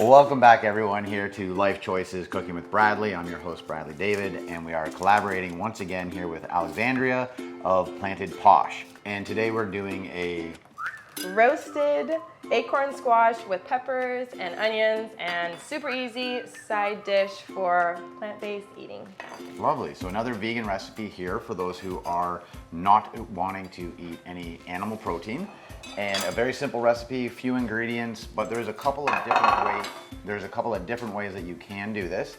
Well, welcome back everyone here to Life Choices Cooking with Bradley. I'm your host Bradley David, and we are collaborating once again here with Alexandria of Planted Posh. And today we're doing a roasted acorn squash with peppers and onions, and super easy side dish for plant-based eating. Lovely. So another vegan recipe here for those who are not wanting to eat any animal protein. And a very simple recipe, few ingredients, but there's a couple of different ways that you can do this.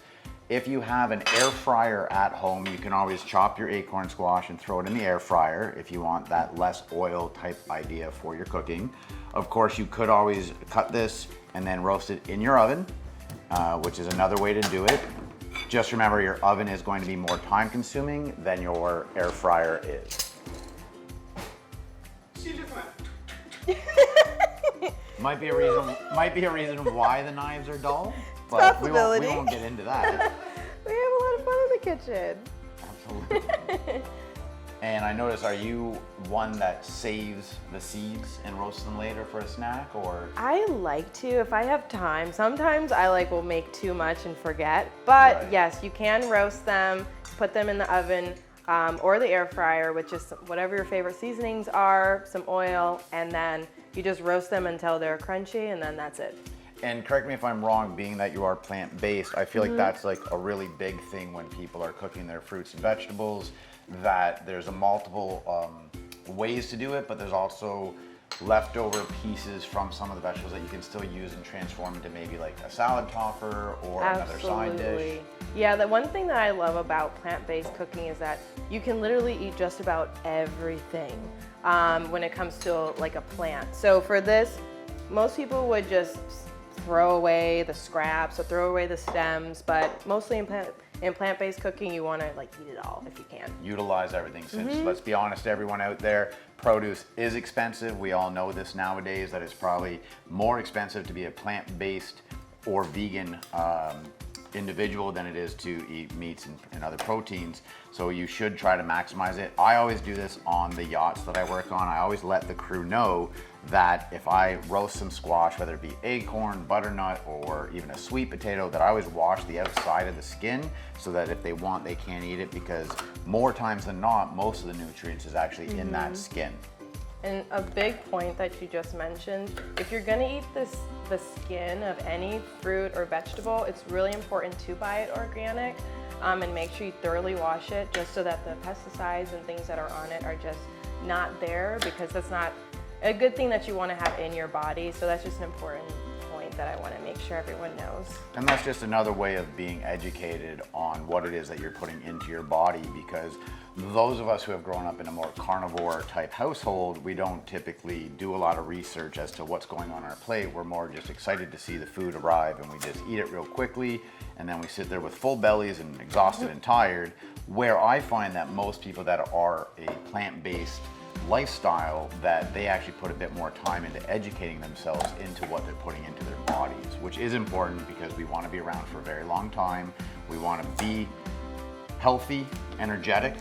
If you have an air fryer at home, you can always chop your acorn squash and throw it in the air fryer if you want that less oil type idea for your cooking. Of course, you could always cut this and then roast it in your oven, which is another way to do it. Just remember, your oven is going to be more time consuming than your air fryer is. She just went. Might be a reason why the knives are dull, but we won't get into that. We have a lot of fun in the kitchen. Absolutely. And I notice, are you one that saves the seeds and roasts them later for a snack, or? I like to, if I have time. Sometimes I will make too much and forget, but Right. Yes, you can roast them, put them in the oven or the air fryer with just whatever your favorite seasonings are, some oil, and then you just roast them until they're crunchy, and then that's it. And correct me if I'm wrong, being that you are plant-based, I feel like that's like a really big thing when people are cooking their fruits and vegetables, that there's a multiple ways to do it, but there's also leftover pieces from some of the vegetables that you can still use and transform into maybe like a salad topper or another side dish. Yeah, the one thing that I love about plant-based cooking is that you can literally eat just about everything when it comes to like a plant. So for this, most people would just throw away the scraps or throw away the stems, but mostly in plant-based cooking, you want to eat it all if you can. Utilize everything, since let's be honest, everyone out there, produce is expensive. We all know this nowadays, that it's probably more expensive to be a plant-based or vegan individual than it is to eat meats and other proteins. So you should try to maximize it. I always do this on the yachts that I work on. I always let the crew know that if I roast some squash, whether it be acorn, butternut, or even a sweet potato, that I always wash the outside of the skin so that if they want, they can eat it, because more times than not, most of the nutrients is actually in that skin. And a big point that you just mentioned, if you're gonna eat the skin of any fruit or vegetable, it's really important to buy it organic and make sure you thoroughly wash it, just so that the pesticides and things that are on it are just not there, because that's not a good thing that you want to have in your body. So that's just an important point that I want to make sure everyone knows. And that's just another way of being educated on what it is that you're putting into your body, because those of us who have grown up in a more carnivore type household, we don't typically do a lot of research as to what's going on our plate. We're more just excited to see the food arrive, and we just eat it real quickly, and then we sit there with full bellies and exhausted and tired. Where I find that most people that are a plant-based lifestyle, that they actually put a bit more time into educating themselves into what they're putting into their bodies, which is important because we want to be around for a very long time. We want to be healthy, energetic,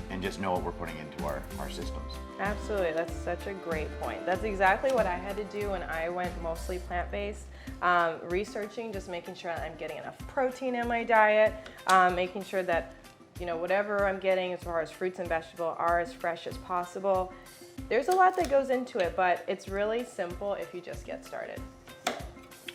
and just know what we're putting into our systems. Absolutely, that's such a great point. That's exactly what I had to do when I went mostly plant-based. Researching, just making sure that I'm getting enough protein in my diet, making sure that whatever I'm getting as far as fruits and vegetables are as fresh as possible. There's a lot that goes into it, but it's really simple if you just get started.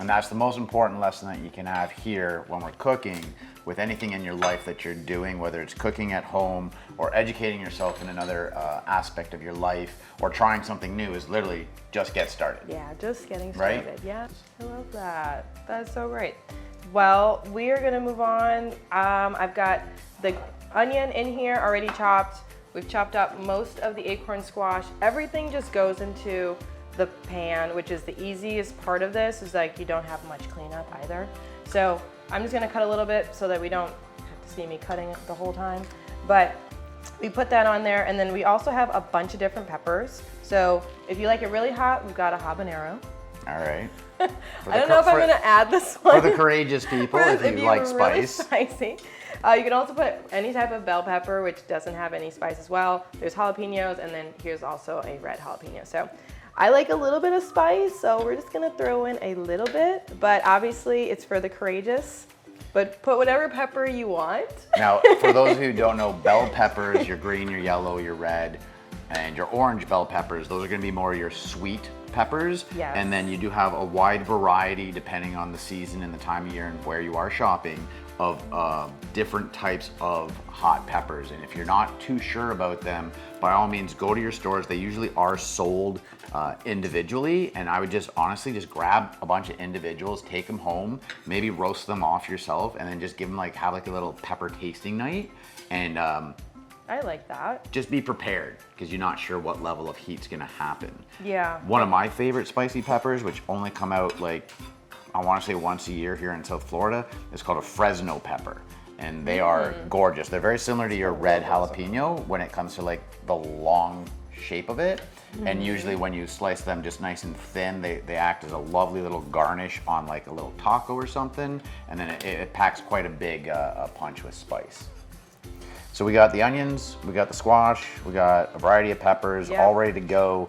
And that's the most important lesson that you can have here when we're cooking, with anything in your life that you're doing, whether it's cooking at home or educating yourself in another aspect of your life or trying something new, is literally just get started. Yeah, just getting started. Right? Yeah, I love that. That's so great. Well, we are gonna move on. I've got the onion in here already chopped. We've chopped up most of the acorn squash. Everything just goes into the pan, which is the easiest part of this, is you don't have much cleanup either. So I'm just gonna cut a little bit so that we don't have to see me cutting it the whole time. But we put that on there, and then we also have a bunch of different peppers. So if you like it really hot, we've got a habanero. All right. I don't know if I'm gonna add this one. For the courageous people, if you like spice. Really spicy. You can also put any type of bell pepper, which doesn't have any spice as well. There's jalapenos, and then here's also a red jalapeno. So I like a little bit of spice, so we're just gonna throw in a little bit, but obviously it's for the courageous. But put whatever pepper you want. Now, for those who don't know, bell peppers, your green, your yellow, your red, and your orange bell peppers, those are gonna be more your sweet peppers. Yes. And then you do have a wide variety, depending on the season and the time of year and where you are shopping, of different types of hot peppers. And if you're not too sure about them, by all means, go to your stores. They usually are sold individually, and I would just honestly just grab a bunch of individuals, take them home, maybe roast them off yourself, and then just give them have like a little pepper tasting night. And I like that. just be prepared, because you're not sure what level of heat's gonna happen. Yeah. One of my favorite spicy peppers, which only come out I want to say once a year here in South Florida, is called a Fresno pepper. And they are gorgeous. They're very similar to your red jalapeno when it comes to the long shape of it. And usually when you slice them just nice and thin, they act as a lovely little garnish on a little taco or something. And then it packs quite a big punch with spice. So we got the onions, we got the squash, we got a variety of peppers all ready to go.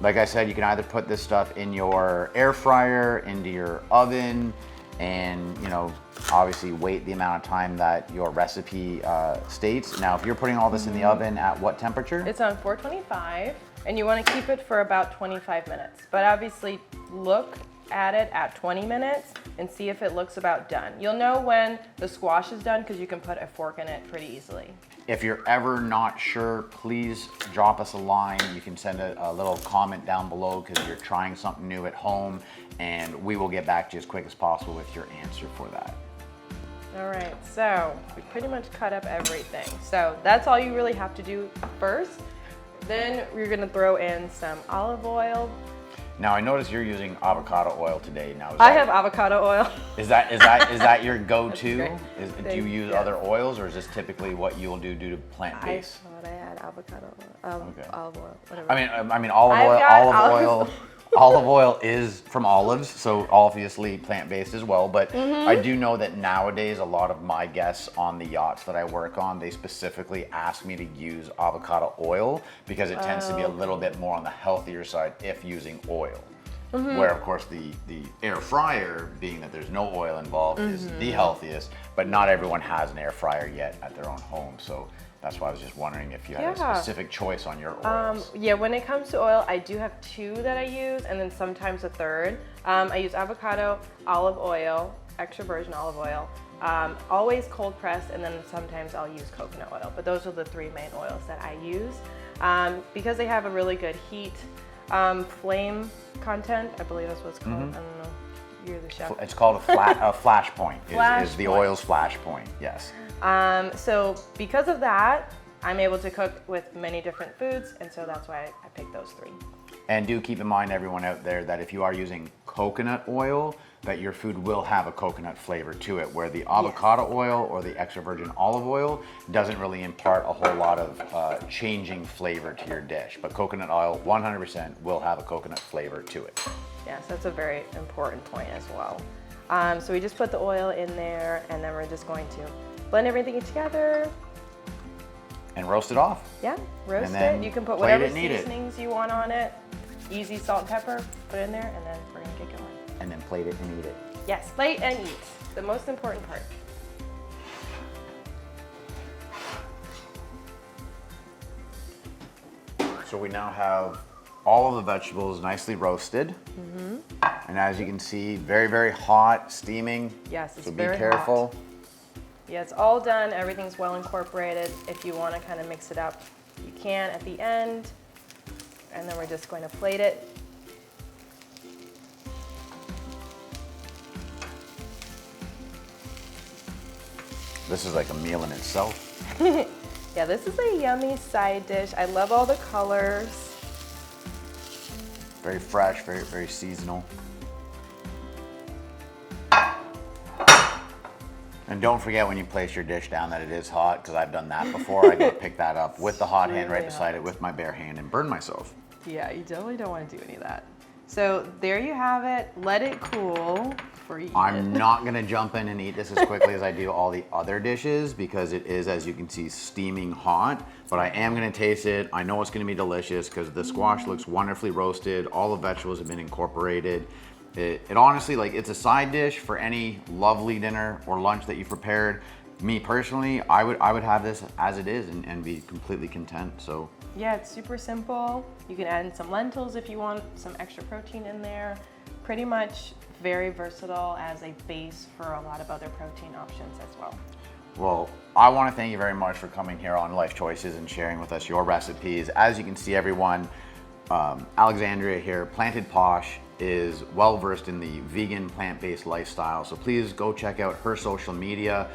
Like I said, you can either put this stuff in your air fryer, into your oven, and obviously wait the amount of time that your recipe states. Now, if you're putting all this in the oven, at what temperature? It's on 425, and you want to keep it for about 25 minutes. But obviously, look at it at 20 minutes and see if it looks about done. You'll know when the squash is done because you can put a fork in it pretty easily. If you're ever not sure, please drop us a line. You can send a little comment down below because you're trying something new at home, and we will get back to you as quick as possible with your answer for that. All right, so we pretty much cut up everything. So that's all you really have to do first. Then we're gonna throw in some olive oil. Now, I notice you're using avocado oil today. Now, I have avocado oil. Is that your go-to? That's great. Do you use other oils, or is this typically what you'll do due to plant-based? I thought I had avocado oil, olive oil, whatever. I mean olive oil is from olives, so obviously plant-based as well. But I do know that nowadays a lot of my guests on the yachts that I work on, they specifically ask me to use avocado oil because it tends to be a little bit more on the healthier side if using oil. Where of course the air fryer, being that there's no oil involved, is the healthiest, but not everyone has an air fryer yet at their own home. So that's why I was just wondering if you had a specific choice on your oils. Yeah, when it comes to oil, I do have two that I use, and then sometimes a third. I use avocado, olive oil, extra virgin olive oil, always cold pressed, and then sometimes I'll use coconut oil. But those are the three main oils that I use. Because they have a really good heat, flame content, I believe that's what it's called. I don't know. You're the chef. It's called a flash point. Is the oil's flash point? Yes. So because of that, I'm able to cook with many different foods, and so that's why I picked those three. And do keep in mind, everyone out there, that if you are using coconut oil, that your food will have a coconut flavor to it, where the avocado oil or the extra virgin olive oil doesn't really impart a whole lot of changing flavor to your dish. But coconut oil, 100% will have a coconut flavor to it. Yes, that's a very important point as well. So we just put the oil in there, and then we're just going to blend everything together. And roast it off. Yeah, roast it. You can put whatever seasonings you want on it. Easy salt and pepper, put it in there, and then we're gonna get going. And then plate it and eat it. Yes, plate and eat. The most important part. So we now have all of the vegetables nicely roasted. And as you can see, very, very hot, steaming. Yes, it's so very be careful. hot. Yeah, it's all done. Everything's well incorporated. If you want to kind of mix it up, you can at the end. And then we're just going to plate it. This is like a meal in itself. Yeah, this is a yummy side dish. I love all the colors. Very fresh, very, very seasonal. And don't forget when you place your dish down that it is hot, because I've done that before. I gotta pick that up with the hot hand right beside it with my bare hand and burn myself. Yeah, you definitely don't want to do any of that. So there you have it. Let it cool before you eat I'm it. not gonna jump in and eat this as quickly as I do all the other dishes because it is, as you can see, steaming hot, but I am gonna taste it. I know it's gonna be delicious because the squash looks wonderfully roasted. All the vegetables have been incorporated. It honestly, like, it's a side dish for any lovely dinner or lunch that you've prepared. Me personally, I would have this as it is and be completely content, so. Yeah, it's super simple. You can add in some lentils if you want some extra protein in there. Pretty much very versatile as a base for a lot of other protein options as well. Well, I want to thank you very much for coming here on Life Choices and sharing with us your recipes. As you can see, everyone, Alexandria here, Planted Posh, is well versed in the vegan, plant-based lifestyle. So please go check out her social media.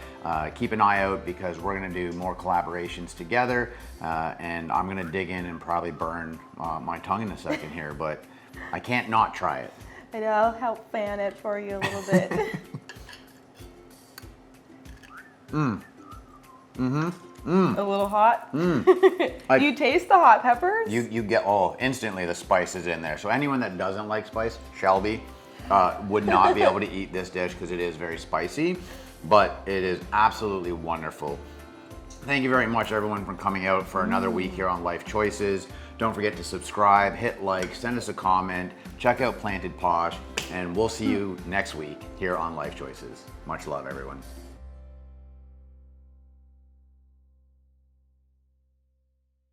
Keep an eye out because we're gonna do more collaborations together. And I'm gonna dig in and probably burn my tongue in a second here, but I can't not try it. I know, I'll help fan it for you a little bit. A little hot. You taste the hot peppers? You get, instantly the spice is in there. So anyone that doesn't like spice, Shelby, would not be able to eat this dish because it is very spicy, but it is absolutely wonderful. Thank you very much, everyone, for coming out for another week here on Life Choices. Don't forget to subscribe, hit like, send us a comment, check out Planted Posh, and we'll see you next week here on Life Choices. Much love, everyone.